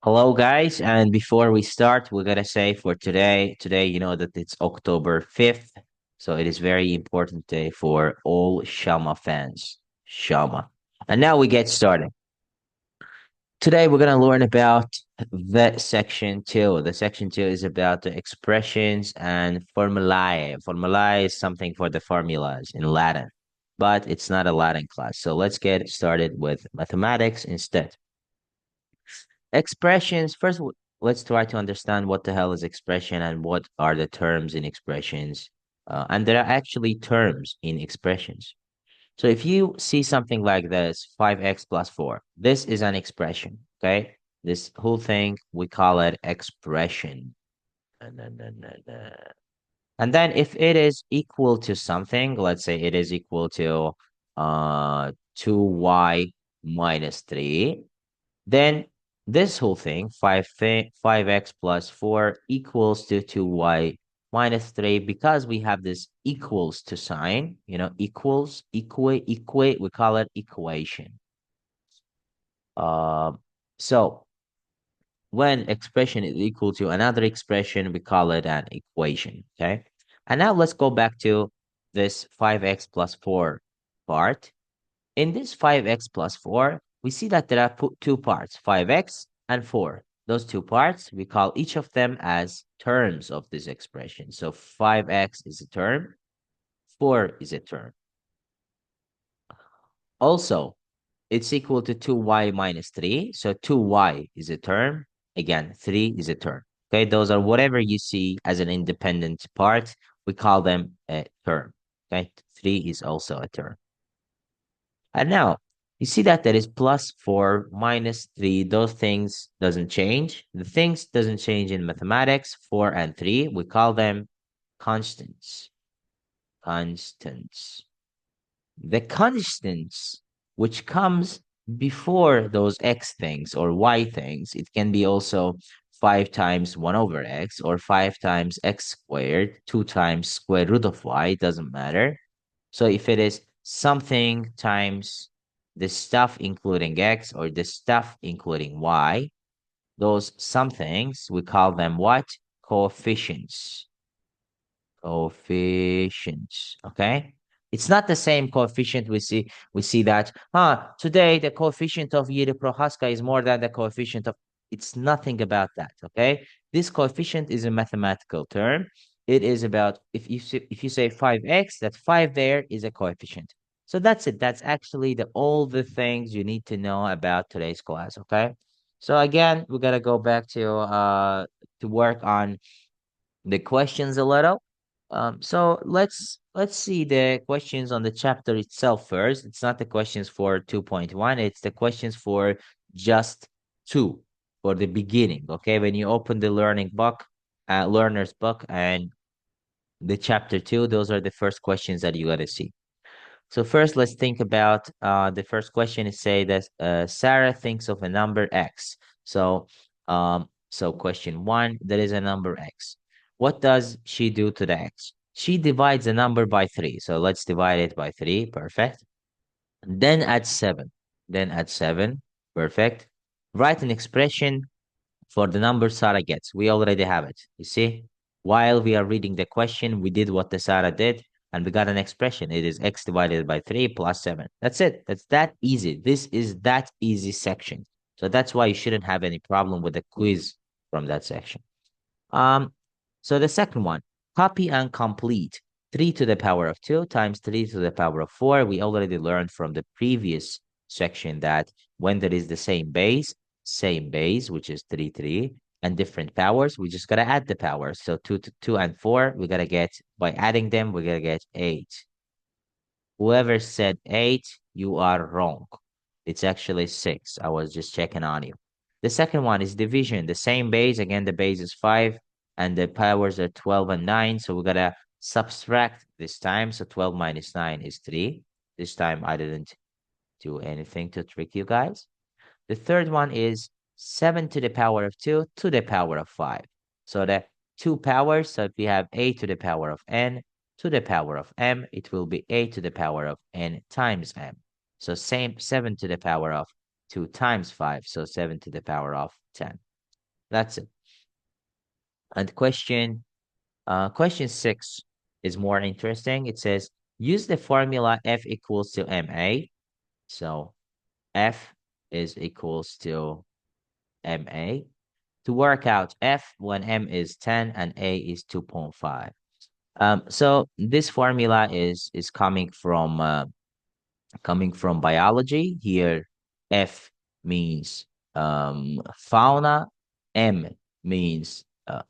Hello, guys. And before we start, we're gonna say for today, you know that it's October 5th. So it is very important day for all Shama fans. Shama. And now we get started. Today we're gonna learn about the section two. The section two is about the expressions and formulae. Formulae is something for the formulas in Latin, but it's not a Latin class. So let's get started with mathematics instead. Expressions. First, let's try to understand what the hell is expression and what are the terms in expressions. And there are actually terms in expressions. So if you see something like this, 5x plus 4, this is an expression, okay? This whole thing, we call it expression. And then if it is equal to something, let's say it is equal to 2y minus 3, then this whole thing, 5x plus 4 equals to 2y minus 3, because we have this equals to sign, equals, equate, we call it equation. Uh, so when expression is equal to another expression, we call it an equation, okay? And now let's go back to this 5x plus 4 part. In this 5x plus 4, we see that there are two parts, 5x and 4. Those two parts, we call each of them as terms of this expression. So 5x is a term, 4 is a term. Also, it's equal to 2y minus 3. So 2y is a term. Again, 3 is a term. Okay, those are whatever you see as an independent part, we call them a term. Okay, 3 is also a term. And now you see that there is plus 4 minus 3. Those things doesn't change. The things doesn't change in mathematics. 4 and 3, we call them constants. Constants. The constants which comes before those x things or y things, it can be also 5 times 1 over x or 5 times x squared, 2 times square root of y, it doesn't matter. So if it is something times the stuff including x or the stuff including y, those somethings, we call them what? Coefficients. Coefficients. Okay? It's not the same coefficient we see that today the coefficient of Yuri Prohaska is more than the coefficient of, it's nothing about that. Okay? This coefficient is a mathematical term. It is about, if you say 5x, that 5 there is a coefficient. So that's it. That's actually all the things you need to know about today's class. Okay? So again, we gotta go back to work on the questions a little. So let's see the questions on the chapter itself first. It's not the questions for 2.1, it's the questions for just 2, for the beginning. Okay, when you open the learner's book and the chapter 2, those are the first questions that you gotta see. So first, let's think about the first question is say that Sarah thinks of a number X. So question one, there is a number X. What does she do to the X? She divides the number by 3. So let's divide it by 3. Perfect. Then add 7. Then add 7. Perfect. Write an expression for the number Sarah gets. We already have it. You see? While we are reading the question, we did what the Sarah did, and we got an expression. It is x divided by 3 plus 7. That's it. That's that easy. This is that easy section. So that's why you shouldn't have any problem with the quiz from that section. Um, so the second one, copy and complete. 3 to the power of 2 times 3 to the power of 4. We already learned from the previous section that when there is the same base, which is 3, 3, and different powers, we just gotta add the powers. So 2 and 4, we gotta get, by adding them, we gotta get 8. Whoever said 8, you are wrong. It's actually 6. I was just checking on you. The second one is division. The same base. Again, the base is 5 and the powers are 12 and 9. So we gotta subtract this time. So 12 minus 9 is 3. This time I didn't do anything to trick you guys. The third one is 7 to the power of 2 to the power of 5. So the two powers, so if we have a to the power of n to the power of m, it will be a to the power of n times m. So same 7 to the power of 2 times 5, so 7 to the power of 10. That's it. And question 6 is more interesting. It says, use the formula F equals to MA. So F is equals to MA to work out F when M is 10 and A is 2.5. So this formula is coming from biology. Here, F means fauna, M means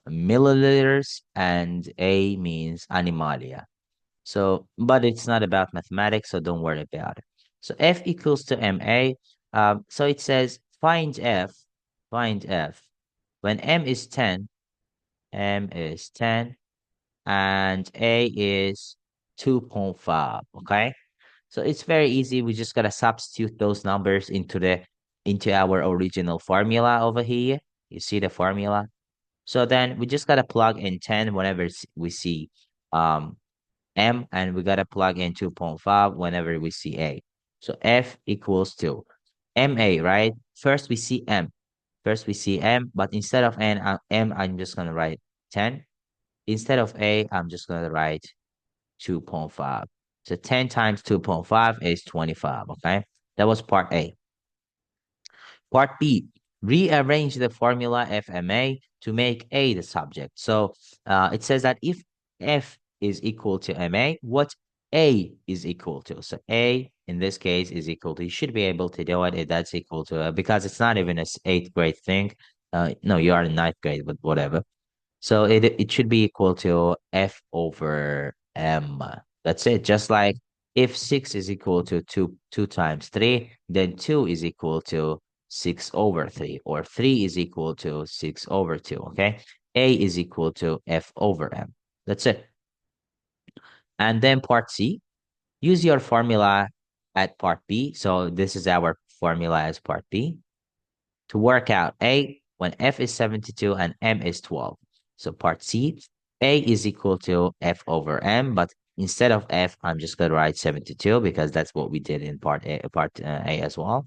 milliliters, and A means animalia. So, but it's not about mathematics, so don't worry about it. So F equals to MA. So it says find F when M is 10, M is 10, and A is 2.5. Okay. So it's very easy. We just gotta substitute those numbers into our original formula over here. You see the formula? So then we just gotta plug in 10 whenever we see um M, and we gotta plug in 2.5 whenever we see A. So F equals to MA, right? First we see M. First we see M, but instead of M, I'm just gonna write 10. Instead of A, I'm just gonna write 2.5. So 10 times 2.5 is 25, okay? That was part A. Part B, rearrange the formula FMA to make A the subject. So it says that if F is equal to MA, what A is equal to? So A, in this case, is equal to, you should be able to do it if that's equal to, because it's not even a eighth grade thing. No, you are in ninth grade, but whatever. So it should be equal to F over M. That's it. Just like if 6 is equal to 2 times 3, then 2 is equal to 6 over 3, or 3 is equal to 6 over 2, okay? A is equal to F over M. That's it. And then part C, use your formula at part B. So this is our formula as part B to work out A when F is 72 and M is 12. So part C, A is equal to F over M, but instead of F, I'm just going to write 72 because that's what we did in part A as well.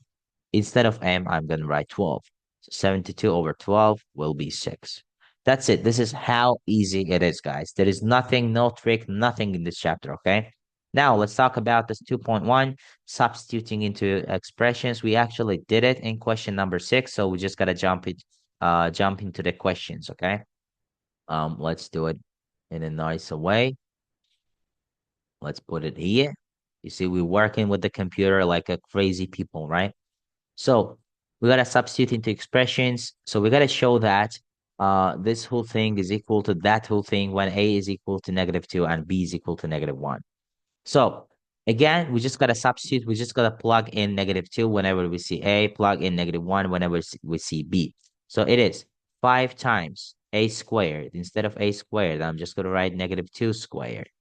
Instead of M, I'm going to write 12. So 72 over 12 will be 6. That's it. This is how easy it is, guys. There is nothing, no trick, nothing in this chapter, okay? Now let's talk about this 2.1, substituting into expressions. We actually did it in question number 6, so we just gotta jump into the questions, okay? Let's do it in a nicer way. Let's put it here. You see, we're working with the computer like a crazy people, right? So we gotta substitute into expressions. So we gotta show that this whole thing is equal to that whole thing when A is equal to -2 and B is equal to -1. So again, we just gotta substitute. We just gotta plug in -2 whenever we see A, plug in -1 whenever we see B. So it is 5 times A squared. Instead of A squared, I'm just gonna write -2 squared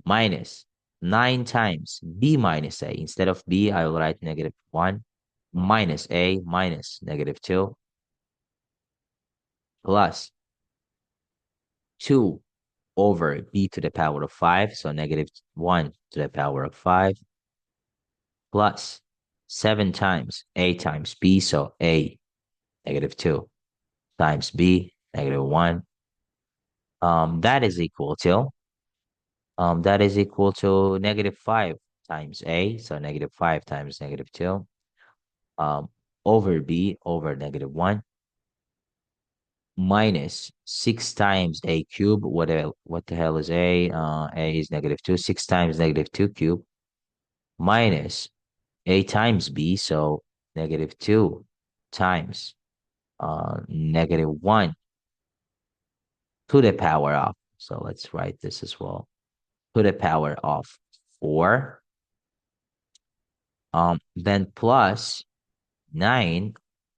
minus 9 times B minus A. Instead of B, I will write -1 minus A minus -2 plus 2 over B to the power of 5. So -1 to the power of 5 plus 7 times A times B. So A -2 times B -1. That is equal to -5 times A. So -5 times -2 um over B over -1 minus 6 times A cube. What the hell is A? A is -2. 6 times -2 cube minus A times B. So -2 times -1 to the power of. So let's write this as well. To the power of 4. Then plus 9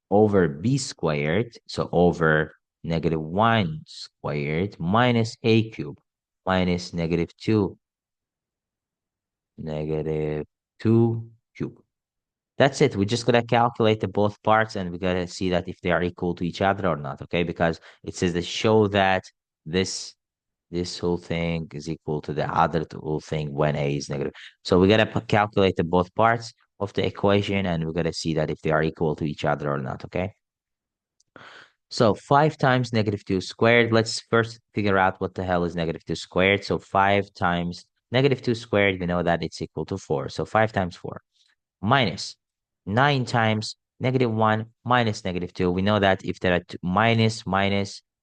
over B squared. So over -1 squared minus A cube minus -2 cube. That's it. We just gotta calculate the both parts and we gotta see that if they are equal to each other or not, okay? Because it says to show that this this whole thing is equal to the other whole thing when A is negative. So we gotta calculate the both parts of the equation and we gotta see that if they are equal to each other or not, okay? So 5 times negative 2 squared. Let's first figure out what the hell is negative 2 squared. So 5 times negative 2 squared, we know that it's equal to 4. So 5 times 4 minus 9 times negative 1 minus negative 2. We know that if there are two, minus,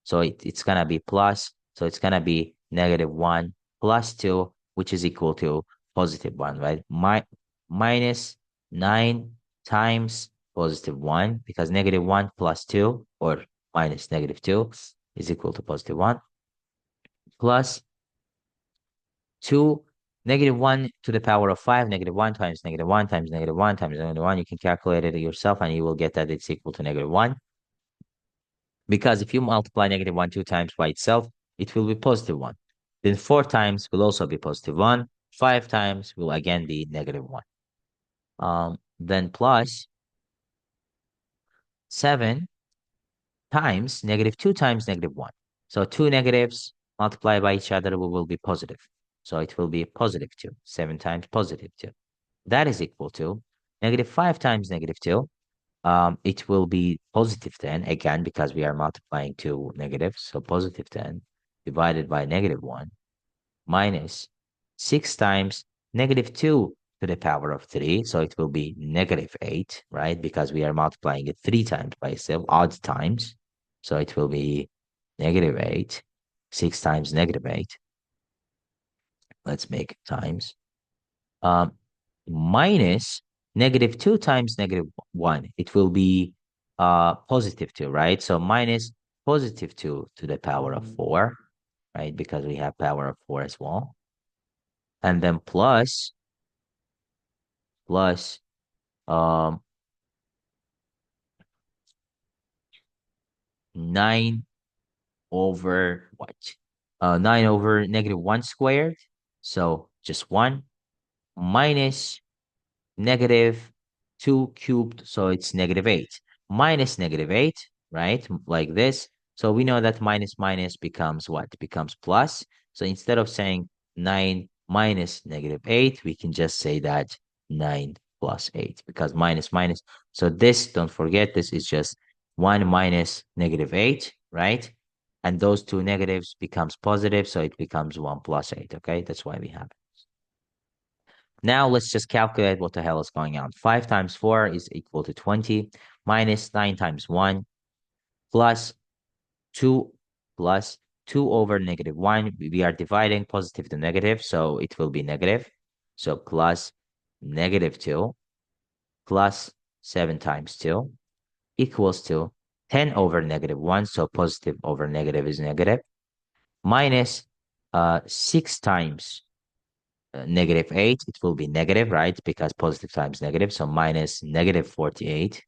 so it's going to be plus. So it's going to be negative 1 plus 2, which is equal to positive 1, right? Minus 9 times positive 1, because negative 1 plus 2, or minus negative 2, is equal to positive 1, plus 2, negative 1 to the power of 5, negative 1 times negative 1 times negative 1 times negative 1. You can calculate it yourself and you will get that it's equal to negative 1. Because if you multiply negative 1 2 times by itself, it will be positive 1. Then 4 times will also be positive 1. 5 times will again be negative 1. Then plus 7 times negative 2 times negative 1. So two negatives multiplied by each other will be positive. So it will be positive 2. 7 times positive 2. That is equal to negative 5 times negative 2. It will be positive 10, again, because we are multiplying two negatives. So positive 10 divided by negative 1 minus 6 times negative 2 to the power of 3. So it will be negative 8, right? Because we are multiplying it 3 times by itself, odd times. So it will be negative 8, 6 times negative 8. Let's make times. Um, Minus negative 2 times negative 1. It will be positive 2, right? So minus positive 2 to the power of 4, right? Because we have power of 4 as well. And then plus um 9 over what? 9 over negative 1 squared. So just 1 minus negative 2 cubed, so it's negative 8. Minus negative 8, right? Like this. So we know that minus minus becomes what? Becomes plus. So instead of saying 9 minus negative 8, we can just say that 9 plus 8, because minus minus. So this, don't forget, this is just 1 minus negative 8, right? And those two negatives becomes positive, so it becomes 1 plus 8, okay? That's why we have it. Now let's just calculate what the hell is going on. 5 times 4 is equal to 20, minus 9 times 1, plus 2, plus 2 over negative 1. We are dividing positive to negative, so it will be negative. So plus negative 2, plus 7 times 2, equals to 10 over negative 1. So positive over negative is negative. Minus 6 times negative 8, it will be negative, right? Because positive times negative. So minus negative 48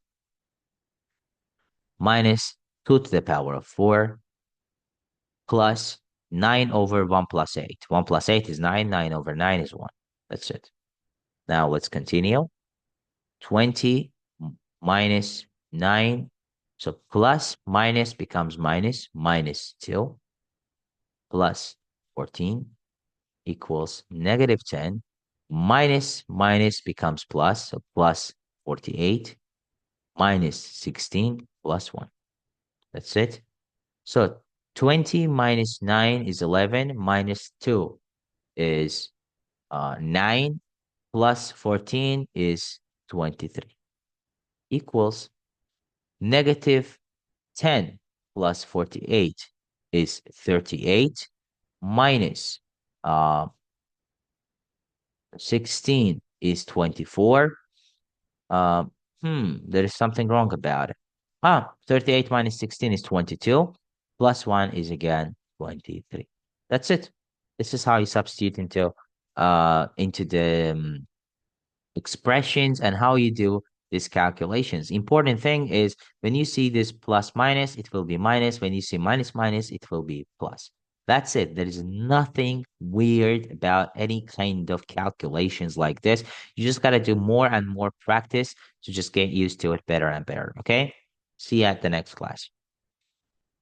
minus 2 to the power of 4 plus 9 over 1 plus 8. 1 plus 8 is 9. 9 over 9 is 1. That's it. Now let's continue. 20 minus 9. So plus minus becomes minus, minus 2 plus 14 equals negative 10, minus minus becomes plus, so plus 48, minus 16 plus 1. That's it. So 20 minus 9 is 11, minus 2 is 9, plus 14 is 23, equals negative 10 plus 48 is 38, minus uh, 16 is 24. There is something wrong about it. 38 minus 16 is 22. Plus 1 is again 23. That's it. This is how you substitute into the expressions and how you do these calculations. Important thing is when you see this plus minus, it will be minus. When you see minus minus, it will be plus. That's it. There is nothing weird about any kind of calculations like this. You just got to do more and more practice to just get used to it better and better. Okay. See you at the next class.